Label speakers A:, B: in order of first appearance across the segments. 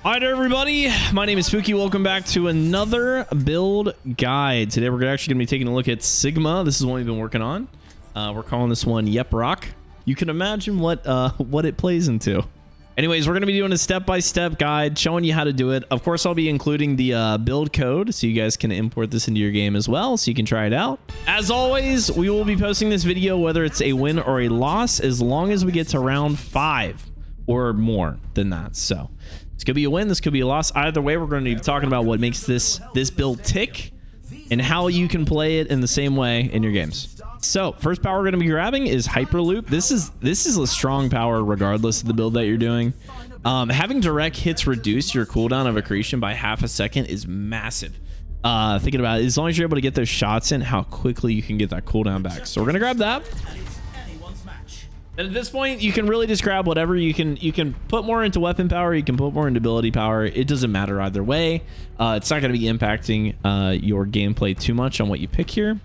A: All right, everybody, my name is Spooky. Welcome back to another build guide. Today we're actually going to be taking a look at Sigma. This is one we've been working on. We're calling this one Yep Rock. You can imagine what it plays into. Anyways, we're going to be doing a step-by-step guide showing you how to do it. Of course, I'll be including the build code so you guys can import this into your game as well so you can try it out. As always, we will be posting this video whether it's a win or a loss as long as we get to round 5 or more than that. So this could be a win, this could be a loss. Either way, we're going to be talking about what makes this build tick and how you can play it in the same way in your games. So first power we're going to be grabbing is Hyperloop. This is a strong power regardless of the build that you're doing. Having direct hits reduce your cooldown of accretion by half a second is massive. Thinking about it, as long as you're able to get those shots in, how quickly you can get that cooldown back. So we're going to grab that. And at this point, you can really just grab whatever you can. You can put more into weapon power. You can put more into ability power. It doesn't matter either way. It's not going to be impacting your gameplay too much on what you pick here.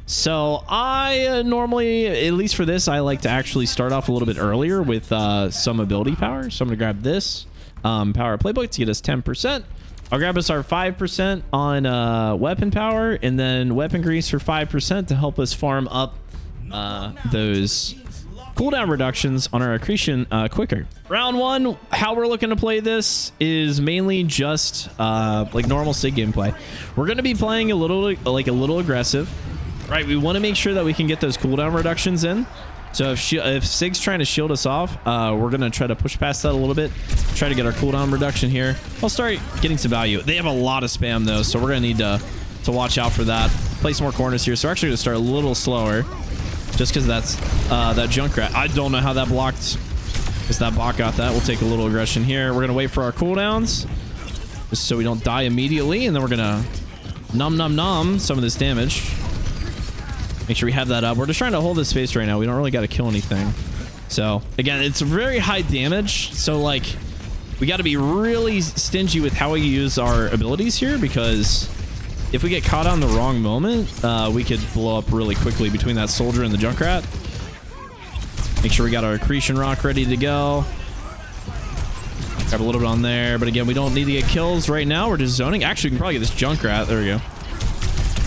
A: So I normally, at least for this, I like to actually start off a little bit earlier with some ability power. So I'm going to grab this power playbook to get us 10%. I'll grab us our 5% on weapon power and then weapon grease for 5% to help us farm up those cooldown reductions on our accretion quicker. Round 1, how we're looking to play this is mainly just like normal SIG gameplay. We're going to be playing a little aggressive, right? We want to make sure that we can get those cooldown reductions in. So if SIG's trying to shield us off, we're going to try to push past that a little bit, try to get our cooldown reduction here. I'll start getting some value. They have a lot of spam though, so we're going to need to watch out for that. Play some more corners here. So we're actually going to start a little slower. Just because that's that Junkrat. I don't know how that blocked. Because that bot got that. We'll take a little aggression here. We're going to wait for our cooldowns. Just so we don't die immediately. And then we're going to nom some of this damage. Make sure we have that up. We're just trying to hold this space right now. We don't really got to kill anything. So, again, it's very high damage. So, like, we got to be really stingy with how we use our abilities here. Because if we get caught on the wrong moment, we could blow up really quickly between that soldier and the Junkrat. Make sure we got our accretion rock ready to go. Grab a little bit on there, but again, we don't need to get kills right now. We're just zoning. Actually, we can probably get this Junkrat. There we go.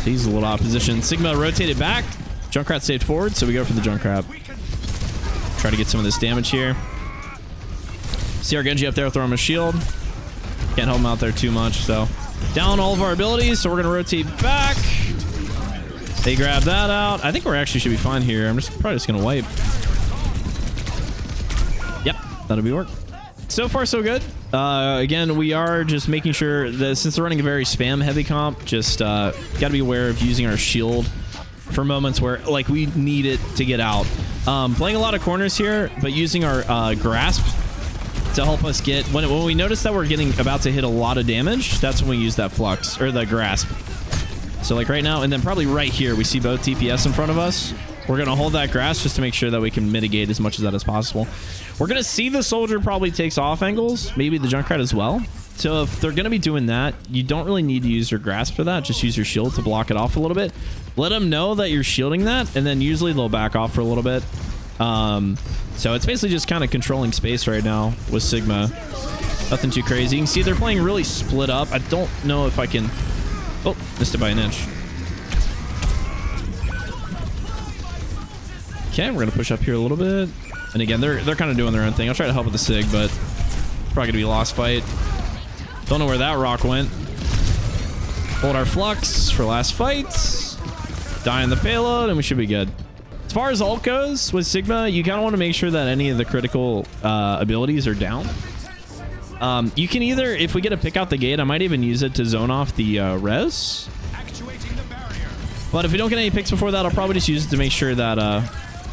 A: He's a little opposition. Sigma rotated back. Junkrat stayed forward, so we go for the Junkrat. Try to get some of this damage here. See our Genji up there throwing a shield. Can't help him out there too much, so down all of our abilities, so we're going to rotate back. They grab that out. I think we actually should be fine here. I'm probably just going to wipe. Yep, that'll be work. So far, so good. Again, we are just making sure that since they're running a very spam-heavy comp, just got to be aware of using our shield for moments where, like, we need it to get out. Playing a lot of corners here, but using our grasp to help us get when we notice that we're about to hit a lot of damage, that's when we use that flux or the grasp. So like right now, and then probably right here, we see both DPS in front of us. We're going to hold that grasp just to make sure that we can mitigate as much of that as possible. We're going to see the soldier probably takes off angles, maybe the Junkrat as well. So if they're going to be doing that, you don't really need to use your grasp for that. Just use your shield to block it off a little bit. Let them know that you're shielding that, and then usually they'll back off for a little bit. So it's basically just kind of controlling space right now with Sigma. Nothing too crazy. You can see they're playing really split up. I don't know if I can... Oh, missed it by an inch. Okay, we're going to push up here a little bit. And again, they're kind of doing their own thing. I'll try to help with the Sig, but it's probably going to be a lost fight. Don't know where that rock went. Hold our flux for last fight. Die in the payload, and we should be good. As far as ult goes with Sigma, you kind of want to make sure that any of the critical abilities are down. You can either, if we get a pick out the gate, I might even use it to zone off the res. But if we don't get any picks before that, I'll probably just use it to make sure that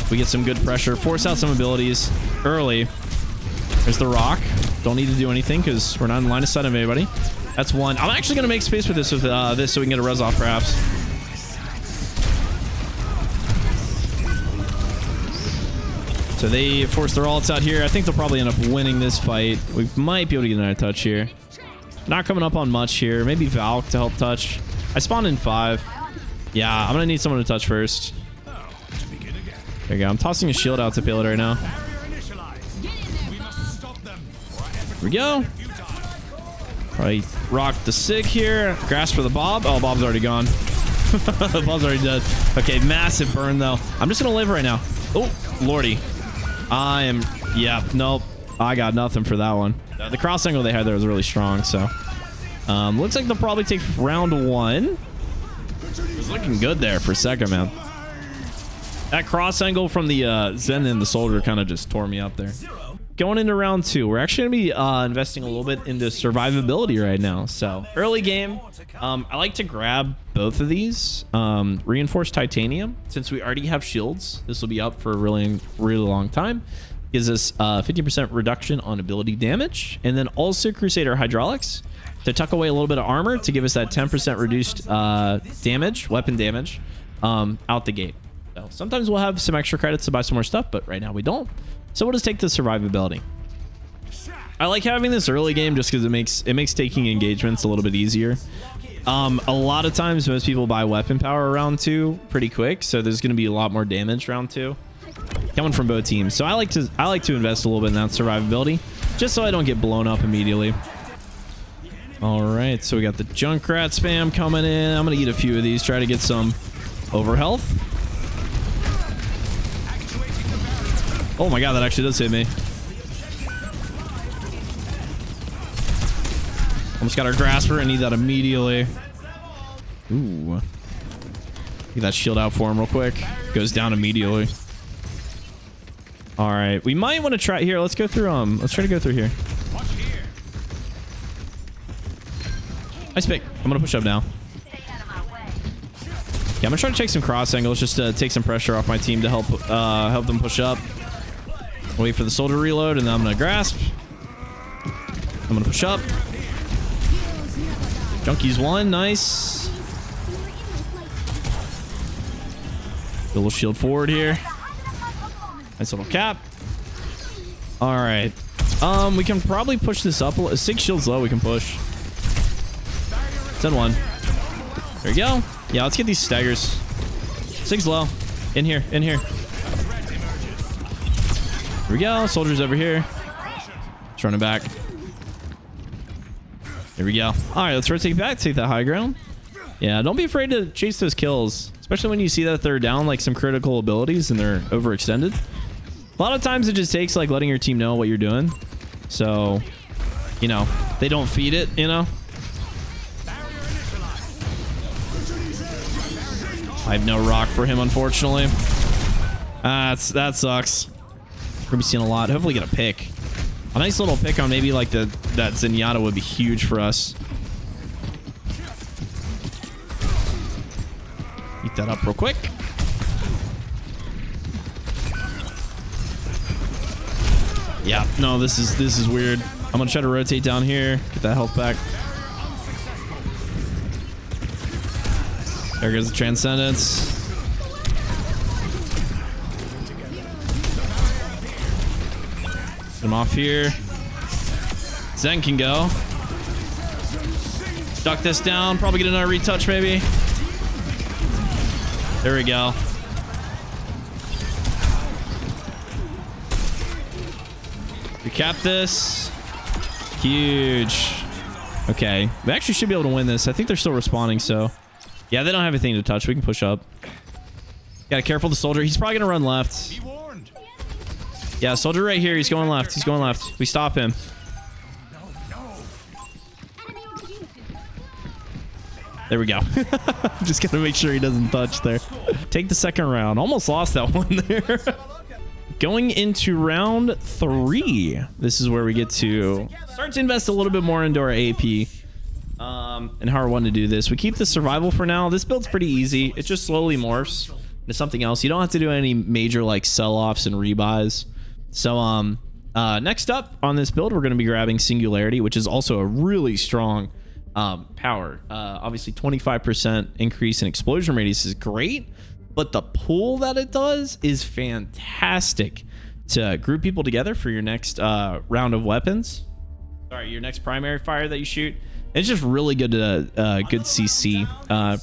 A: we get some good pressure, force out some abilities early. There's the rock. Don't need to do anything because we're not in line of sight of anybody. That's one. I'm actually going to make space with this so we can get a res off perhaps. So they force their ults out here. I think they'll probably end up winning this fight. We might be able to get another touch here. Not coming up on much here. Maybe Valk to help touch. I spawned in 5. Yeah, I'm going to need someone to touch first. There you go. I'm tossing a shield out to payload right now. Here we go. Right, rock the sig here. Grass for the Bob. Oh, Bob's already gone. Bob's already dead. Okay, massive burn though. I'm just gonna live right now. Oh, lordy. I am, yeah, nope. I got nothing for that one. The cross angle they had there was really strong, so. Looks like they'll probably take round 1. It was looking good there for a second, man. That cross angle from the Zen and the soldier kind of just tore me up there. Going into round 2, we're actually going to be investing a little bit into survivability right now. So early game, I like to grab both of these. Reinforced titanium, since we already have shields. This will be up for a really long time. Gives us 50% reduction on ability damage. And then also Crusader hydraulics to tuck away a little bit of armor to give us that 10% reduced damage, weapon damage, out the gate. So sometimes we'll have some extra credits to buy some more stuff, but right now we don't. So we'll just take the survivability. I like having this early game just because it makes taking engagements a little bit easier. A lot of times most people buy weapon power round 2 pretty quick, so there's going to be a lot more damage round 2 coming from both teams. So I like to invest a little bit in that survivability just so I don't get blown up immediately. All right, so we got the Junkrat spam coming in. I'm going to eat a few of these, try to get some over health. Oh my god, that actually does hit me. Almost got our grasper. I need that immediately. Ooh. Get that shield out for him real quick. Goes down immediately. All right, we might want to try here. Let's go through. Let's try to go through here. Nice pick. I'm gonna push up now. Yeah, I'm gonna try to take some cross angles just to take some pressure off my team to help them push up. Wait for the soldier reload, and then I'm gonna grasp. I'm gonna push up. Junkies 1, nice. A little shield forward here. Nice little cap. All right. We can probably push this up. 6 shields low. We can push. 10-1. There you go. Yeah, let's get these staggers. 6 low. In here. In here. Here we go. Soldiers over here. Just running back. There we go. All right, let's rotate back. Take that high ground. Yeah, don't be afraid to chase those kills, especially when you see that they're down like some critical abilities and they're overextended. A lot of times it just takes like letting your team know what you're doing, so you know they don't feed it. You know. I have no rock for him, unfortunately. That sucks. We're gonna be seeing a lot. Hopefully get a pick. A nice little pick on maybe like that Zenyatta would be huge for us. Eat that up real quick. Yeah, no, this is weird. I'm gonna try to rotate down here, get that health back. There goes the Transcendence. Get him off here. Zen can go. Duck this down. Probably get another retouch, maybe. There we go. Recap this. Huge. Okay. We actually should be able to win this. I think they're still responding, so... Yeah, they don't have anything to touch. We can push up. Gotta careful the soldier. He's probably gonna run left. Yeah, soldier right here. He's going left. He's going left. We stop him. There we go. Just gotta make sure he doesn't touch there. Take the second round. Almost lost that one there. Going into round 3. This is where we get to start to invest a little bit more into our AP. And how we're wanting to do this. We keep the survival for now. This build's pretty easy. It just slowly morphs into something else. You don't have to do any major like sell-offs and rebuys. So next up on this build, we're going to be grabbing Singularity, which is also a really strong power. Obviously 25% increase in explosion radius is great, but the pull that it does is fantastic to group people together for your next round of weapons. Sorry, your next primary fire that you shoot. It's just really good to good CC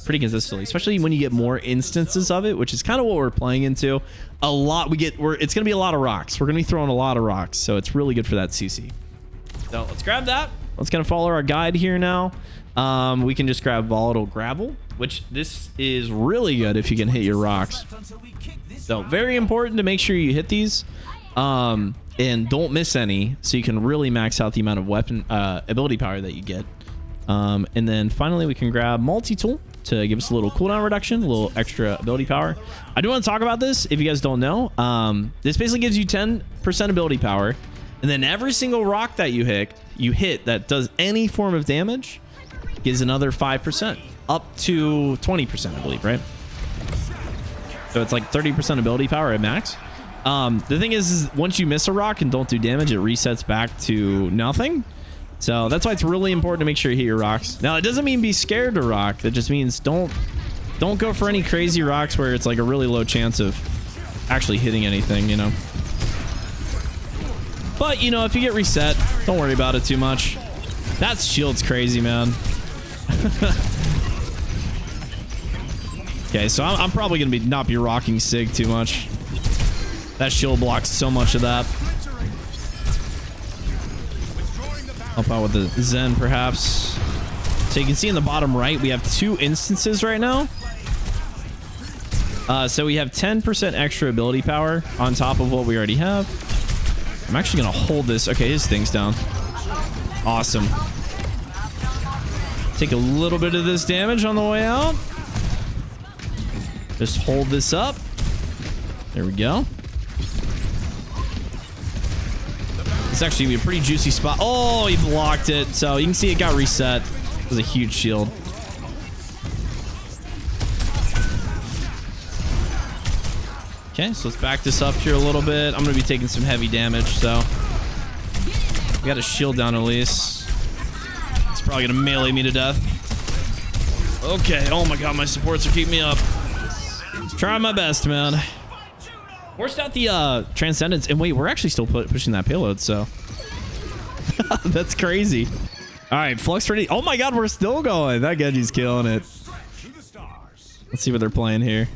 A: pretty consistently, especially when you get more instances of it, which is kind of what we're playing into. A lot it's gonna be a lot of rocks. We're gonna be throwing a lot of rocks, so it's really good for that CC. So let's grab that. let's kind of follow our guide here now. We can just grab volatile gravel, which this is really good if you can hit your rocks. So very important to make sure you hit these and don't miss any, so you can really max out the amount of weapon ability power that you get. And then finally we can grab multi-tool to give us a little cooldown reduction, a little extra ability power. I do want to talk about this if you guys don't know. This basically gives you 10% ability power, and then every single rock that you hit that does any form of damage gives another 5%, up to 20%, I believe, right? So it's like 30% ability power at max. The thing is once you miss a rock and don't do damage, it resets back to nothing. So that's why it's really important to make sure you hit your rocks. Now, it doesn't mean be scared to rock. That just means don't go for any crazy rocks where it's like a really low chance of actually hitting anything, you know. But, you know, if you get reset, don't worry about it too much. That shield's crazy, man. Okay, so I'm probably going to not be rocking Sig too much. That shield blocks so much of that. Help out with the Zen, perhaps. So you can see in the bottom right, we have 2 instances right now. So we have 10% extra ability power on top of what we already have. I'm actually going to hold this. Okay, his thing's down. Awesome. Take a little bit of this damage on the way out. Just hold this up. There we go. It's actually gonna be a pretty juicy spot. Oh, he blocked it. So you can see it got reset. It was a huge shield. Okay, so let's back this up here a little bit. I'm gonna be taking some heavy damage, so we got a shield down at least. It's probably gonna melee me to death. Okay, oh my god, my supports are keeping me up. Trying my best, man. Forced out the Transcendence, and wait, we're actually still pushing that payload, so that's crazy. All right, Flux ready. Oh my god, we're still going. That Genji's killing it. Let's see what they're playing here.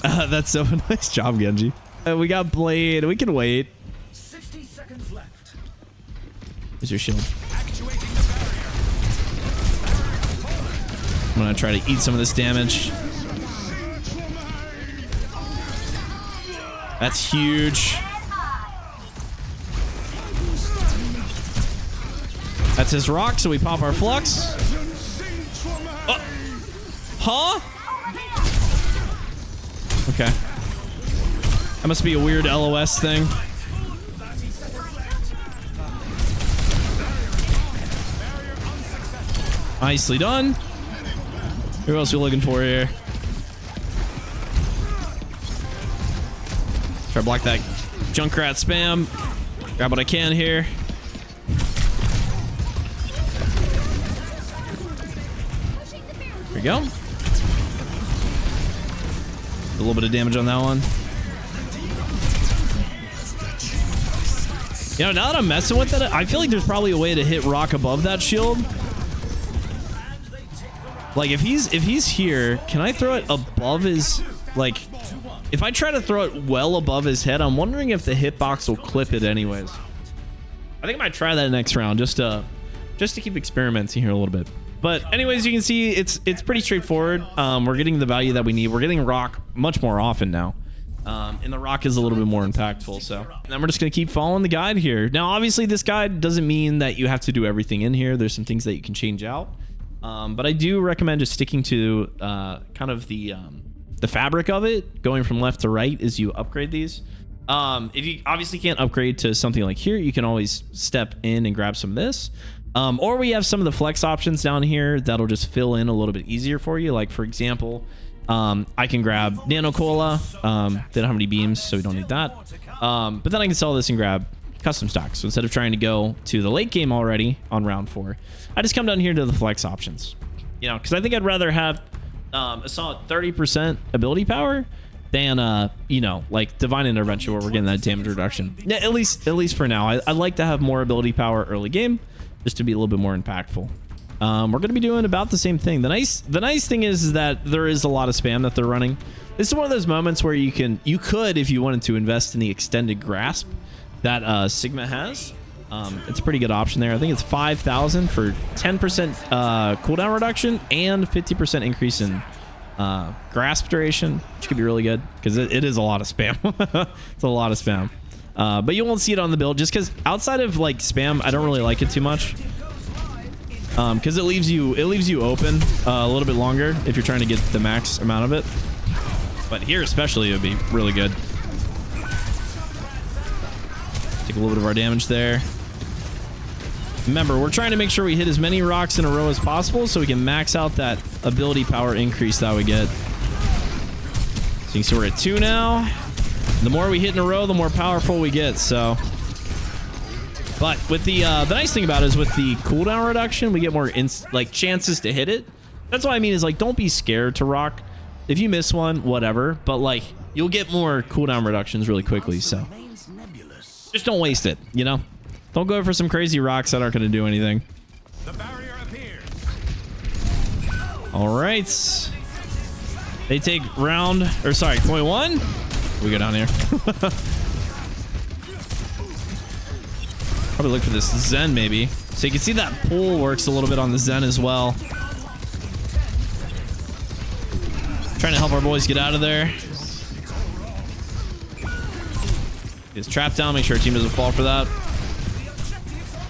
A: That's so nice job, Genji. We got Blade. We can wait.
B: 60 seconds left.
A: Here's your shield. I'm gonna try to eat some of this damage. That's huge. That's his rock, so we pop our Flux. Oh. Huh? Okay. That must be a weird LOS thing. Nicely done. Who else are we looking for here? Try to block that Junkrat spam. Grab what I can here. There we go. A little bit of damage on that one. You know, now that I'm messing with it, I feel like there's probably a way to hit rock above that shield. Like if he's here, can I throw it above his, like, if I try to throw it well above his head, I'm wondering if the hitbox will clip it anyways. I think I might try that next round just to keep experimenting here a little bit. But anyways, you can see it's pretty straightforward. We're getting the value that we need. We're getting rock much more often now. And the rock is a little bit more impactful. So then we're just going to keep following the guide here. Now, obviously, this guide doesn't mean that you have to do everything in here. There's some things that you can change out. But I do recommend just sticking to kind of the fabric of it, going from left to right as you upgrade these. If you obviously can't upgrade to something like here, you can always step in and grab some of this. Or we have some of the flex options down here that'll just fill in a little bit easier for you. Like, for example, I can grab Nano Cola. They don't have any beams, so we don't need that. But then I can sell this and grab custom stock. So instead of trying to go to the late game already on round 4, I just come down here to the flex options. You know, because I think I'd rather have a solid 30% ability power than you know, like Divine Intervention, where we're getting that damage reduction. Yeah, at least for now. I'd like to have more ability power early game, just to be a little bit more impactful. We're going to be doing about the same thing. The nice thing is that there is a lot of spam that they're running. This is one of those moments where you could, if you wanted to, invest in the extended grasp that Sigma has. It's a pretty good option there. I think it's 5,000 for 10% cooldown reduction and 50% increase in grasp duration, which could be really good because it is a lot of spam. It's a lot of spam. But you won't see it on the build just because outside of like spam, I don't really like it too much. Because it leaves you open a little bit longer if you're trying to get the max amount of it. But here especially, it would be really good. Take a little bit of our damage there. Remember, we're trying to make sure we hit as many rocks in a row as possible so we can max out that ability power increase that we get. So you can see we're at 2 now. The more we hit in a row, the more powerful we get. So, but with the nice thing about it is with the cooldown reduction, we get more chances to hit it. That's what I mean is like, don't be scared to rock. If you miss one, whatever. But like, you'll get more cooldown reductions really quickly. So just don't waste it, you know? Don't go for some crazy rocks that aren't going to do anything.
B: The barrier appears.
A: All right. They take point 1. We go down here. Probably look for this Zen maybe. So you can see that pull works a little bit on the Zen as well. Trying to help our boys get out of there. Gets trapped down. Make sure our team doesn't fall for that.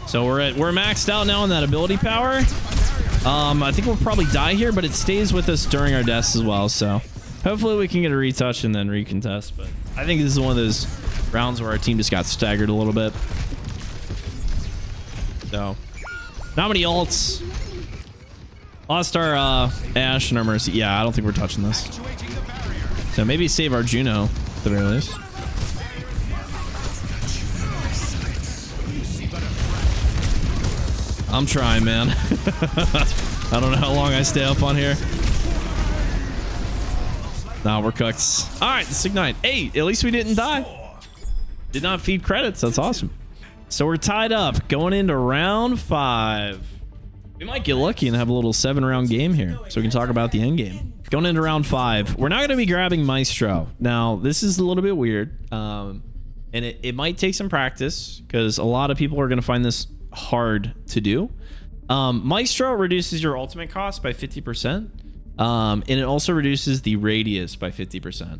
A: So we're maxed out now on that ability power. I think we'll probably die here, but it stays with us during our deaths as well. So hopefully we can get a retouch and then recontest. But I think this is one of those rounds where our team just got staggered a little bit. So not many ults. Lost our Ashe and our Mercy. Yeah, I don't think we're touching this. So maybe save our Juno at the very least. I'm trying, man. I don't know how long I stay up on here. Nah, we're cooked. All right, let's ignite. Hey, at least we didn't die. Did not feed credits. That's awesome. So we're tied up going into round 5. We might get lucky and have a little 7-round game here, so we can talk about the end game. Going into round 5, we're not going to be grabbing Maestro. Now, this is a little bit weird, and it might take some practice because a lot of people are going to find this hard to do. Maestro reduces your ultimate cost by 50%, and it also reduces the radius by 50%.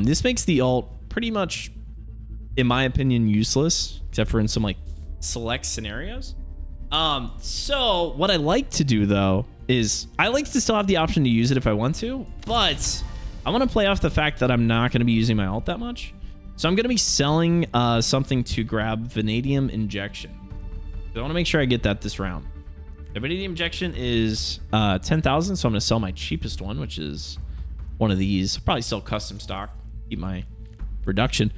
A: This makes the ult pretty much, in my opinion, useless, except for in some like select scenarios. So what I like to do though is I like to still have the option to use it if I want to, but I want to play off the fact that I'm not going to be using my ult that much. So I'm going to be selling something to grab Vanadium Injection. I want to make sure I get that this round. The Vanadium Injection is 10,000, so I'm going to sell my cheapest one, which is one of these. I'll probably sell custom stock, keep my reduction.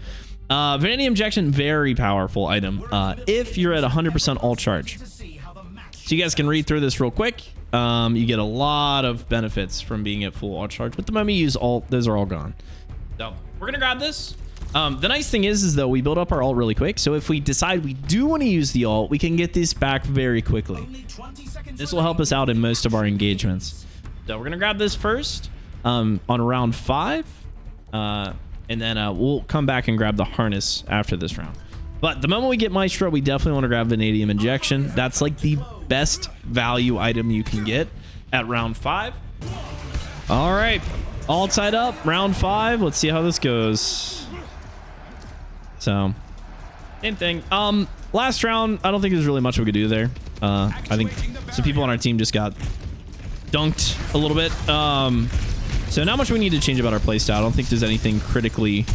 A: Vanadium Injection, very powerful item if you're at 100% ult charge. So you guys can read through this real quick. You get a lot of benefits from being at full ult charge. But the moment you use ult, those are all gone. So we're going to grab this. The nice thing is though, we build up our ult really quick. So if we decide we do want to use the ult, we can get this back very quickly. This will help us out in most of our engagements. So we're going to grab this first on round 5. And then we'll come back and grab the harness after this round. But the moment we get Maestro, we definitely want to grab Vanadium Injection. That's like the best value item you can get at round 5. All right, all tied up. Round 5. Let's see how this goes. So, same thing. Last round, I don't think there's really much we could do there. I think some people on our team just got dunked a little bit. So not much we need to change about our playstyle. I don't think there's anything critically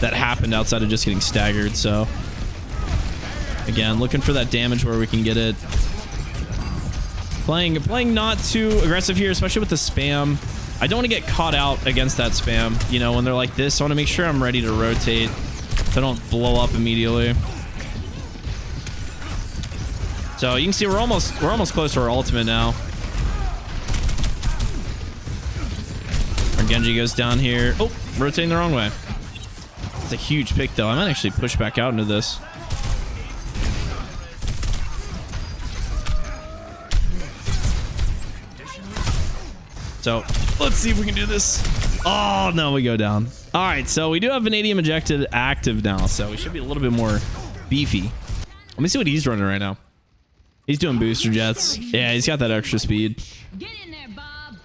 A: that happened outside of just getting staggered. So again, looking for that damage where we can get it. Playing not too aggressive here, especially with the spam. I don't want to get caught out against that spam. You know, when they're like this, I want to make sure I'm ready to rotate so I don't blow up immediately. So you can see we're almost close to our ultimate now. Genji goes down here. Oh, rotating the wrong way. It's a huge pick, though. I might actually push back out into this. So let's see if we can do this. Oh, no, we go down. All right, so we do have Vanadium Injected active now, so we should be a little bit more beefy. Let me see what he's running right now. He's doing booster jets. Yeah, he's got that extra speed.
C: Get in there, Bob.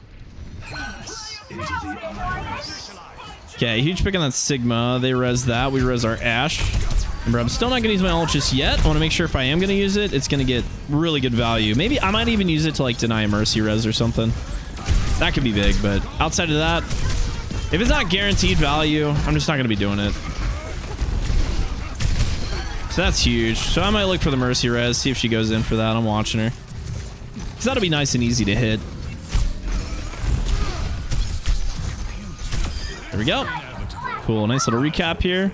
A: Okay, huge pick on that Sigma. They res that. We res our Ashe. Remember, I'm still not going to use my ult just yet. I want to make sure if I am going to use it, it's going to get really good value. Maybe I might even use it to like deny a Mercy res or something. That could be big, but outside of that, if it's not guaranteed value, I'm just not going to be doing it. So that's huge. So I might look for the Mercy res, see if she goes in for that. I'm watching her. Because that'll be nice and easy to hit. There we go. Cool. Nice little recap here.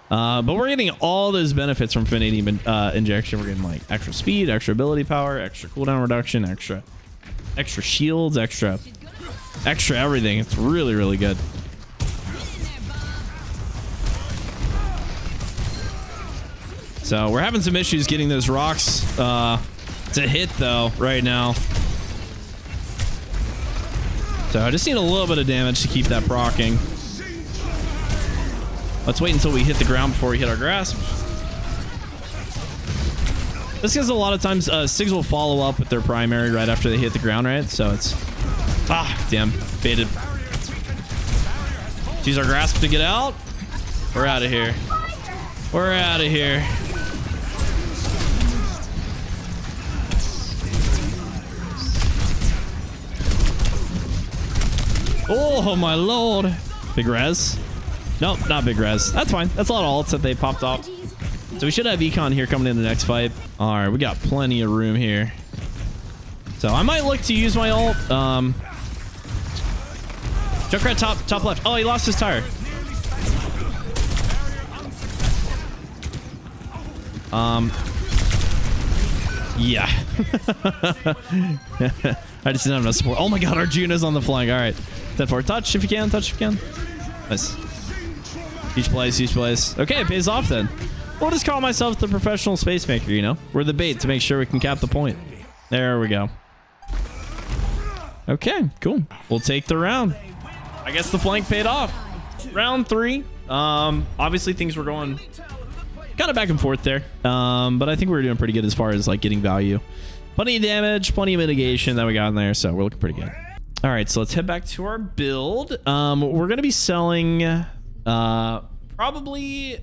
A: But we're getting all those benefits from Vanadium injection. We're getting like extra speed, extra ability power, extra cooldown reduction, extra shields, extra everything. It's really, really good. So we're having some issues getting those rocks to hit though right now. So I just need a little bit of damage to keep that proccing. Let's wait until we hit the ground before we hit our grasp. This because a lot of times Sigs will follow up with their primary right after they hit the ground, right? So it's... Ah, damn. Baited. Use our grasp to get out. We're out of here. We're out of here. Oh, my lord. Big res. Nope, not big res. That's fine. That's a lot of ults that they popped off. So we should have Econ here coming in the next fight. All right, we got plenty of room here. So I might look to use my ult. Junkrat top left. Oh, he lost his tire. Yeah. I just didn't have enough support. Oh my god, our Juno's on the flank. All right. 10-4. Touch if you can. Touch if you can. Nice. Huge plays, huge plays. Okay, it pays off then. We'll just call myself the professional space maker, you know? We're the bait to make sure we can cap the point. There we go. Okay, cool. We'll take the round. I guess the flank paid off. Round 3. Obviously things were going kind of back and forth there. But I think we were doing pretty good as far as like getting value. Plenty of damage, plenty of mitigation that we got in there, so we're looking pretty good. All right, so let's head back to our build. We're gonna be selling probably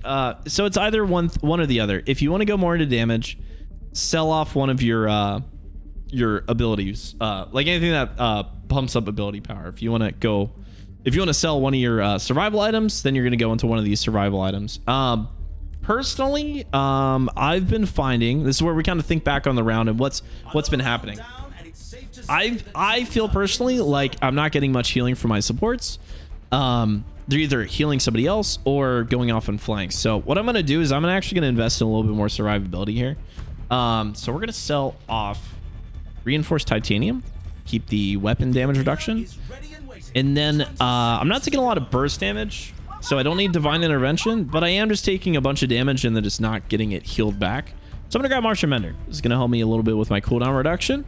A: so it's either one or the other. If you want to go more into damage, sell off one of your abilities, like anything that pumps up ability power. If you want to sell one of your survival items, then you're gonna go into one of these survival items. Personally, I've been finding, this is where we kind of think back on the round and what's been happening. I feel personally like I'm not getting much healing from my supports. They're either healing somebody else or going off on flanks. So what I'm going to do is I'm actually going to invest in a little bit more survivability here. So we're going to sell off reinforced titanium, keep the weapon damage reduction. And then I'm not taking a lot of burst damage, so I don't need divine intervention, but I am just taking a bunch of damage and then just not getting it healed back. So I'm going to grab Martian Mender. This is going to help me a little bit with my cooldown reduction.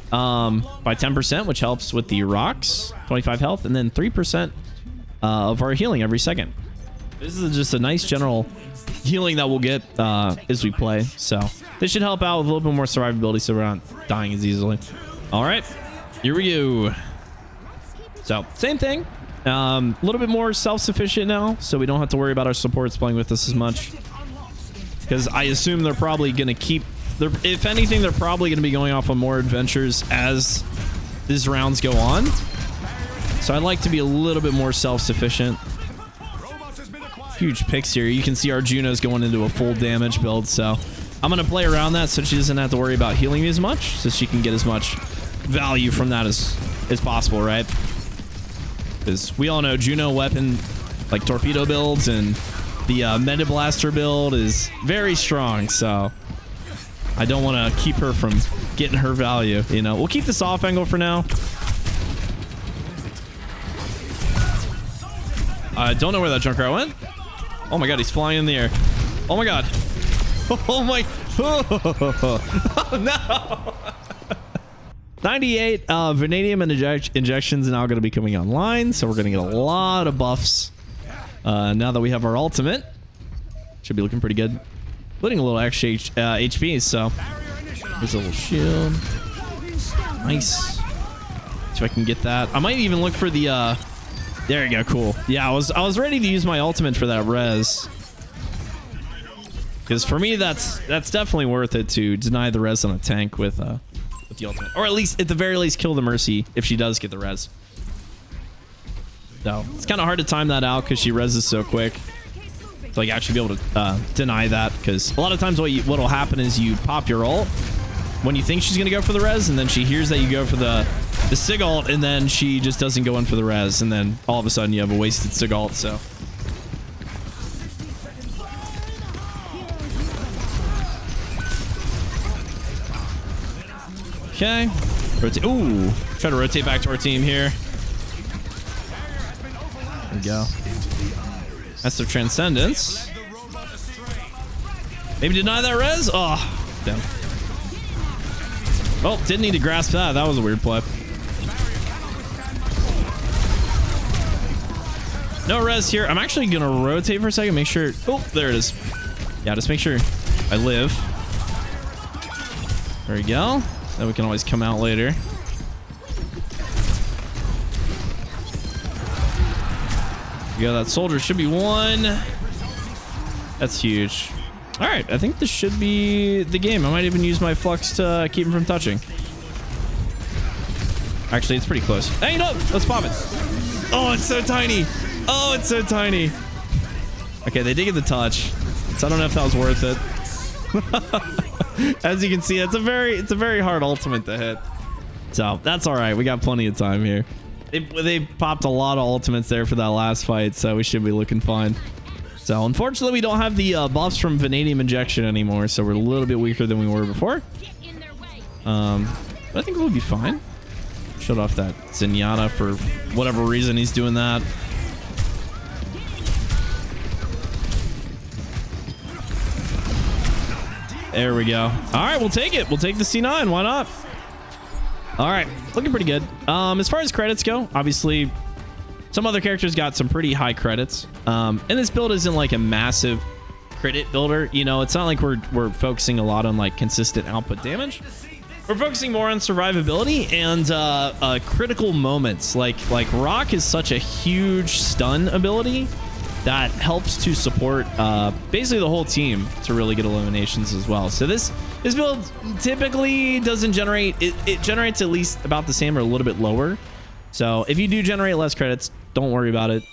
A: By 10%, which helps with the rocks, 25 health, and then 3% of our healing every second. This is just a nice general healing that we'll get as we play. So this should help out with a little bit more survivability so we're not dying as easily. All right, here we go. So same thing, a little bit more self-sufficient now, so we don't have to worry about our supports playing with us as much. Because I assume they're probably going to keep... if anything, they're probably going to be going off on more adventures as these rounds go on. So I'd like to be a little bit more self-sufficient. Huge picks here. You can see our Juno's going into a full damage build. So I'm going to play around that so she doesn't have to worry about healing me as much. So she can get as much value from that as possible, right? Because we all know Juno weapon, like torpedo builds, and the Meta Blaster build is very strong. So... I don't want to keep her from getting her value, you know. We'll keep this off angle for now. I don't know where that Junkrat went. Oh my god, he's flying in the air. Oh my god. Oh my... Oh no. 98 vanadium and injections now going to be coming online, so we're going to get a lot of buffs now that we have our ultimate. Should be looking pretty good. including a little extra HP. So here's a little shield. Nice. See if I can get that. I might even look for the there you go. Cool. Yeah, I was ready to use my ultimate for that res, because for me that's definitely worth it to deny the res on a tank with the ultimate, or at least at the very least kill the Mercy if she does get the res. So it's kind of hard to time that out because she reses so quick. So like actually be able to deny that, because a lot of times what'll happen is you pop your ult when you think she's gonna go for the res, and then she hears that you go for the Sig ult, and then she just doesn't go in for the res, and then all of a sudden you have a wasted Sig ult. So okay, rotate. Ooh, try to rotate back to our team here. There we go. That's their Transcendence. Maybe deny that res. Oh, damn. Oh, didn't need to grasp that. That was a weird play. No res here. I'm actually going to rotate for a second. Make sure. Oh, there it is. Yeah, just make sure I live. There we go. Then we can always come out later. We got that soldier. Should be one. That's huge. All right, I think this should be the game. I might even use my flux to keep him from touching. Actually, it's pretty close. Hey, no, let's pop it. Oh, it's so tiny. Oh, it's so tiny. Okay, they did get the touch, so I don't know if that was worth it. As you can see, it's a very hard ultimate to hit. So that's all right. We got plenty of time here. They popped a lot of ultimates there for that last fight, so we should be looking fine. So unfortunately, we don't have the buffs from Vanadium Injection anymore, so we're a little bit weaker than we were before. But I think we'll be fine. Shut off that Zenyatta for whatever reason he's doing that. There we go. All right, we'll take it. We'll take the C9. Why not? All right, looking pretty good. As far as credits go, obviously, some other characters got some pretty high credits. And this build isn't like a massive credit builder. You know, it's not like we're focusing a lot on like consistent output damage. We're focusing more on survivability and critical moments. Like Rock is such a huge stun ability that helps to support basically the whole team to really get eliminations as well. So this build typically doesn't generate, it generates at least about the same or a little bit lower. So if you do generate less credits, don't worry about it.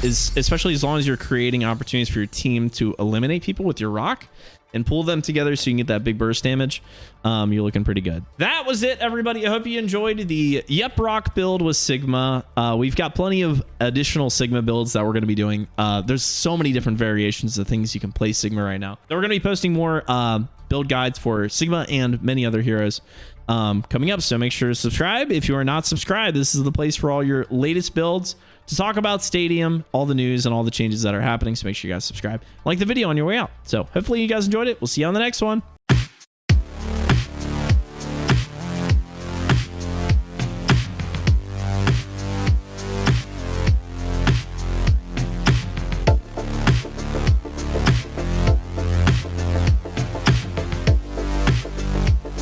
A: Especially as long as you're creating opportunities for your team to eliminate people with your Rock and pull them together so you can get that big burst damage, you're looking pretty good. That was it, everybody. I hope you enjoyed the Yep Rock build with Sigma. We've got plenty of additional Sigma builds that we're going to be doing. There's so many different variations of things you can play Sigma right now. So we're going to be posting more build guides for Sigma and many other heroes coming up. So make sure to subscribe. If you are not subscribed, this is the place for all your latest builds to talk about Stadium, all the news and all the changes that are happening. So make sure you guys subscribe. Like the video on your way out. So hopefully you guys enjoyed it. We'll see you on the next one.